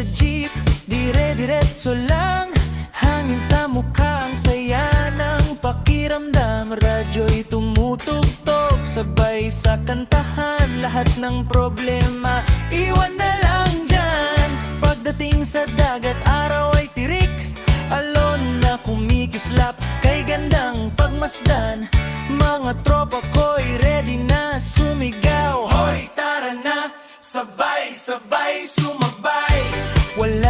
sa jeep, dire-diretso lang. Hangin sa mukha, ang saya ng pakiramdam. Radyo'y tumutugtog, sabay sa kantahan. Lahat ng problema, iwan na lang dyan. Pagdating sa dagat, araw ay tirik. Alon na kumikislap, kay gandang pagmasdan. Mga tropa ko'y ready na sumigaw. Hoy, tara na, sabay-sabay sumabay. Wala